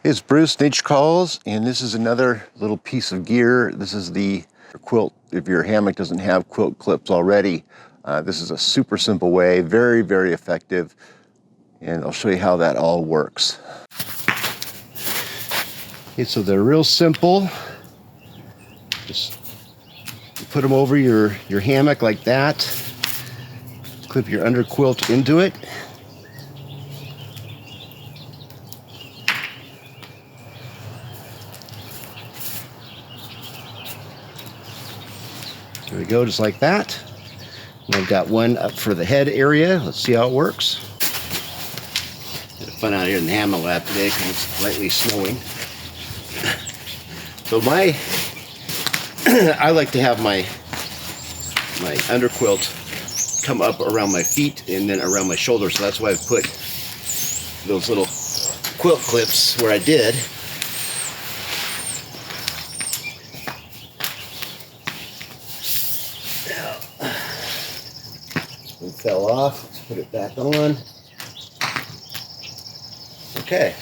It's Bruce, Nature Calls, and this is another little piece of gear. This is the quilt. If your hammock doesn't have quilt clips already, this is a super simple way, very, very effective, and I'll show you how that all works. Okay, so they're real simple. Just put them over your hammock like that. Clip your underquilt into it. There we go, just like that. And I've got one up for the head area. Let's see how it works. Had fun out here in the Hammock lab today because it's slightly snowing. So I like to have my underquilt come up around my feet and then around my shoulders. So that's why I've put those little quilt clips where I did. It fell off. Let's put it back on. Okay.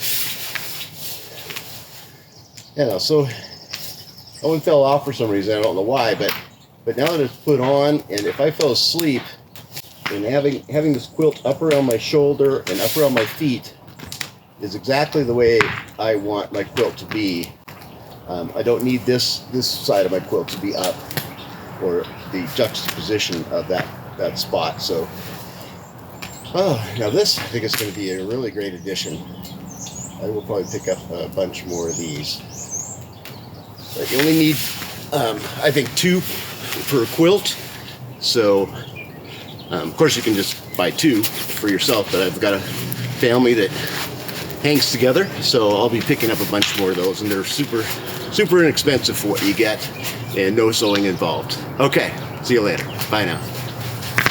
Yeah, so that one fell off for some reason. I don't know why, but now that it's put on, and if I fell asleep, and having this quilt up around my shoulder and up around my feet is exactly the way I want my quilt to be. I don't need this side of my quilt to be up, or the juxtaposition of that spot. So, now this I think is going to be a really great addition. I will probably pick up a bunch more of these. But you only need, I think, 2 per quilt. So, of course, you can just buy 2 for yourself. But I've got a family that hangs together, so I'll be picking up a bunch more of those, and they're super inexpensive for what you get, and no sewing involved. Okay, see you later. Bye now.